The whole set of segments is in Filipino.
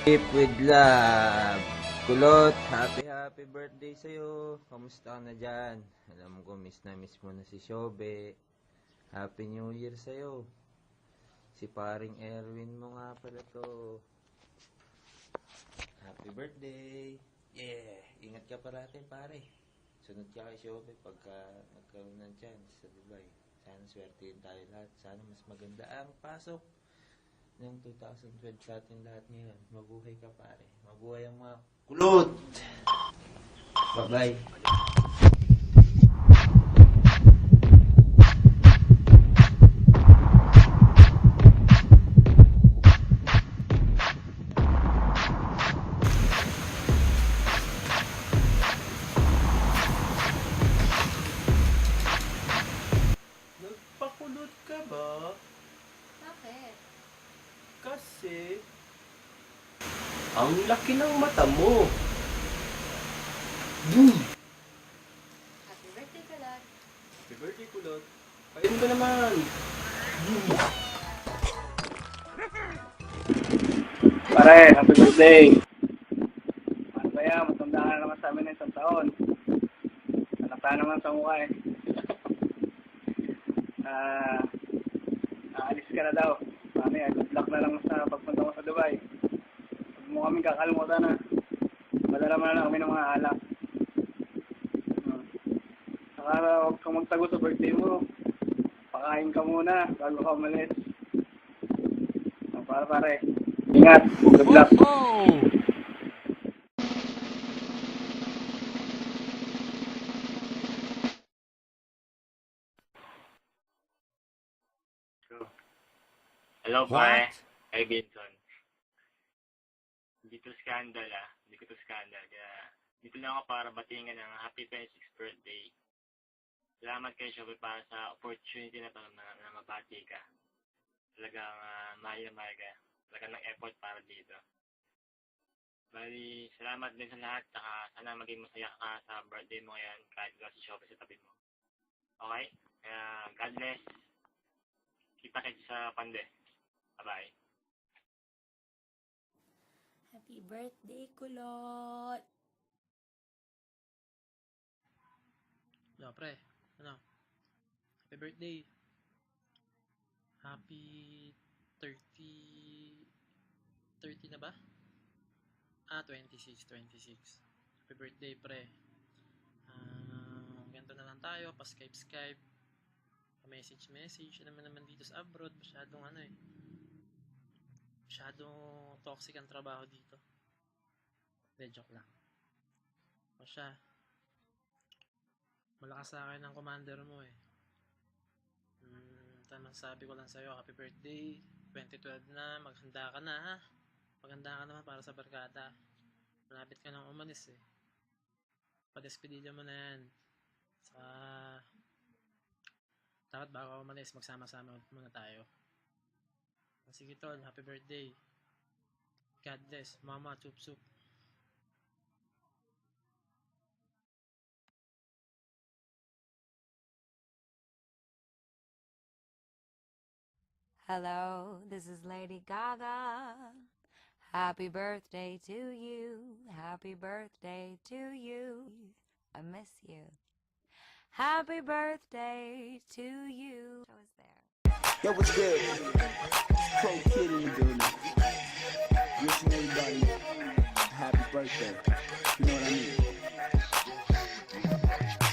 Keep with love. Kulot, happy birthday sa'yo. Kamusta ka na dyan? Alam ko, miss mo na si Shobe. Happy New Year sa'yo. Si paring Erwin mo nga pala to. Happy birthday. Yeah, ingat ka parati pare. Sunod ka kay Shobe pagka nagkaroon ng chance sa Dubai. Sana swertihin tayo lahat. Sana mas maganda ang pasok ng 2012 sa ating lahat ngayon. Mabuhay ka pare. Mabuhay ang mga kulot. Bye-bye. Nagpakulot ka ba? Bakit? Kasi ang laki ng mata mo. Boom! Happy birthday, Kulot. Happy birthday, kulot. Ayun ka naman. Boom! Pare, happy birthday! Ano ba yan? Matanda ka na naman sa amin ng isang taon. Anak ka naman sa mukha eh. Aalis ka na daw. Mami, good luck na lang sa pagpunta mo sa Dubai. Huwag mo kami kakalimutan na. Padala mo na lang kami ng mga alak. Saka huwag kang magtago sa birthday mo. Pakain ka muna bago ka umalis. Pare. Ingat. Good luck. Hello, pare. Kay Benson. Hindi ko to scandal. Kaya dito lang ako para batingan ng happy 26th birthday. Salamat kay Shopee para sa opportunity na to na mabati ka. Talagang mahal ka. Talagang nag-effort para dito. Bali, salamat din sa lahat. Saka sana maging masaya ka sa birthday mo ngayon kahit wala si Shopee sa tabi mo. Okay? Kaya God bless. Kita-kits sa pande. Bye-bye. Happy birthday, Kulot. Yo, pre. Ano? Happy birthday. Happy 30 na ba? 26. Happy birthday, pre. Ganito na lang tayo. Pa-Skype. Pa-message. Alam mo naman dito sa abroad, masyadong toxic ang trabaho dito. Hindi, joke lang. O siya, malakas sa akin ang commander mo eh. Tamang sabi ko lang sa'yo, happy birthday. 2012 na, maghanda ka na ha. Maghanda ka naman para sa barkada. Malapit ka nang umalis eh. Padespedilyo mo na yan. Saka dapat bago umalis, magsama-sama muna tayo. Sige tol, happy birthday. God bless, mama, chup. Hello, this is Lady Gaga. Happy birthday to you. Happy birthday to you. I miss you. Happy birthday to you. I was there. Yo, what's good? Pro Kid in the building. Wishing everybody a happy birthday. You know what I mean?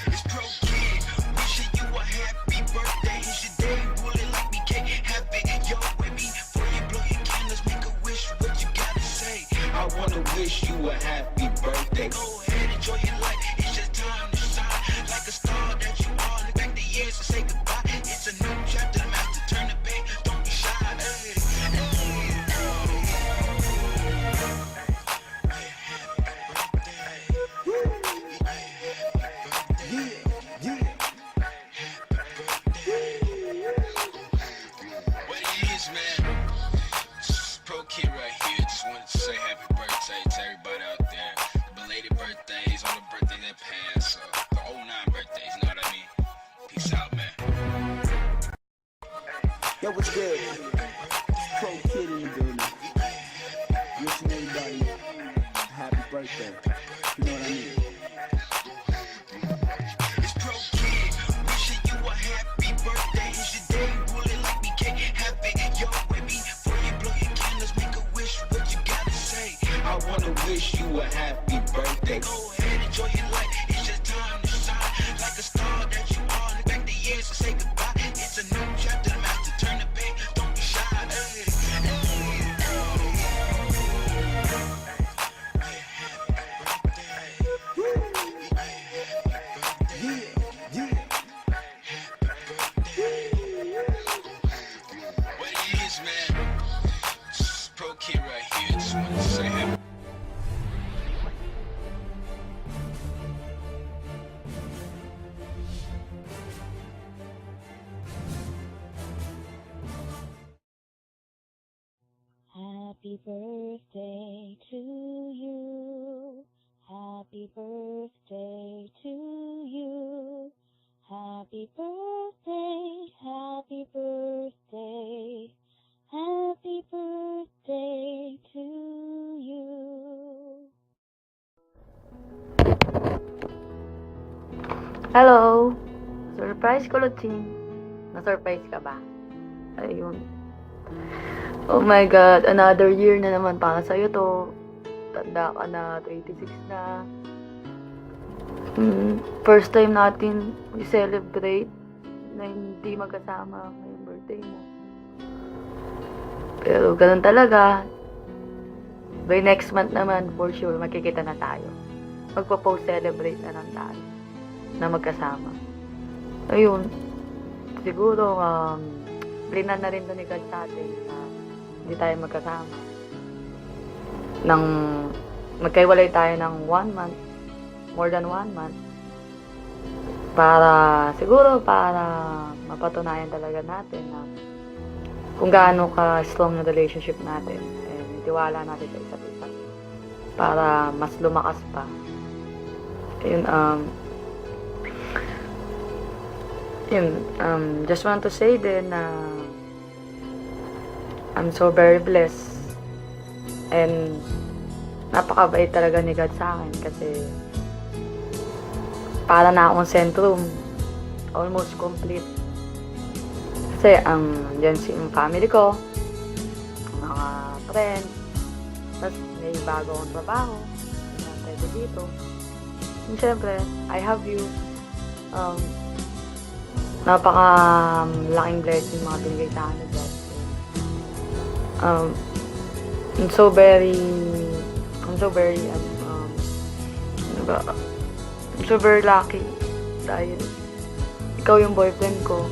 It's Pro Kid. Wishing you a happy birthday. It's your day. Bullet like me, can't have it. Yo, baby, before you blow your candles, make a wish. What you gotta say? I wanna wish you a happy birthday. Go ahead, enjoy your life. It's just time to shine like a star that you are. Look back the years and say goodbye. It's a new chapter. Turn the page, don't be shy. What it is, man? This is Pro Kid right here. Just wanted to say happy birthday to everybody out there. Belated birthdays on the birthday that passed. The 09 birthdays, you know what I mean? Peace out, man. Yo, what's good? Pro Kid in the building. Wishing everybody birthday. You know what I mean? It's Pro Kid, wishing you a happy birthday. It's your day, rolling like we can't have it your way. Before you blow your candles, make a wish. What you gotta say? I wanna wish you a happy birthday. Go ahead, enjoy your life. It's your time to shine like a star that you are. Look back the years and say goodbye. It's a new chapter, the master turn the page. Don't be shy. What it is, man? This is Pro Kid right here. Just wanted to say happy. Happy birthday to you. Happy birthday to you. Happy birthday, happy birthday. Happy birthday to you. Hello! Surprise ko, Lutsing. Na-surprise ka ba? Ayun. Oh my God, another year na naman para sa'yo to. Tanda ka na, 26 na. First time natin i-celebrate na hindi magkasama ngayong birthday mo. Pero ganun talaga. By next month naman, for sure, makikita na tayo. Magpo-post-celebrate na lang tayo na magkasama. Ayun. Siguro, plinan na rin to ni God sa atin na hindi tayo magkasama. Nang magkaiwalay tayo ng 1 month, more than 1 month, siguro para mapatunayan talaga natin na kung gaano ka strong na relationship natin and tiwala natin sa isa't isa para mas lumakas pa. Just want to say din na I'm so very blessed and napakabait talaga ni God sa akin kasi para na akong sentrum, almost complete. Kasi yan yung family ko, mga friends, tapos may bago akong trabaho, pwede dito. And syempre, I have you. Napaka-laking blessing mga binigay sa akin ni God. I'm so very lucky dahil ikaw yung boyfriend ko.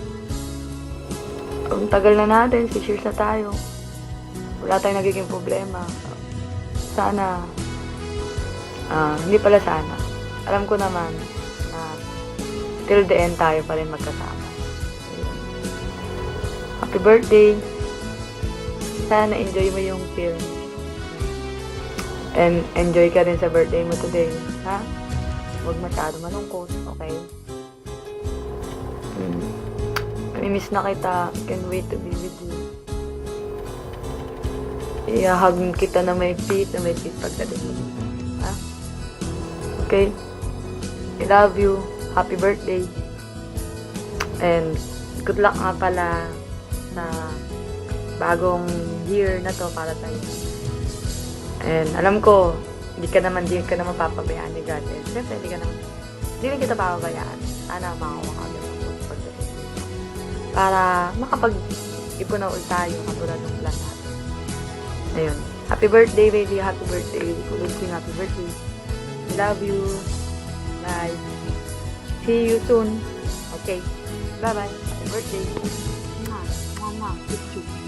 Ang tagal na natin, 6 years na tayo. Wala tayong nagiging problema. Sana, hindi pala sana. Alam ko naman na till the end tayo pa rin magkasama. Happy birthday! Sana enjoy mo yung film. And enjoy ka rin sa birthday mo today. Ha? Huwag masyado malungkot, okay? Namimiss na kita. Can't wait to be with you. Ihahag kita na may feet pagdating mo. Ha? Okay? I love you. Happy birthday. And good luck nga pala sa bagong year na to para sa'yo. And alam ko, hindi ka naman papabayaan ni God. And siyempre, hindi rin kita papabayaan. Sana makakuha ka ng pagdating. Para makapag-ipon na ulit tayo katulad ng plan natin. Ayun. Happy birthday, baby. Happy birthday. Happy birthday. I love you. Bye. See you soon. Okay. Bye-bye. Happy birthday. Mwah. Mwah. Mwah.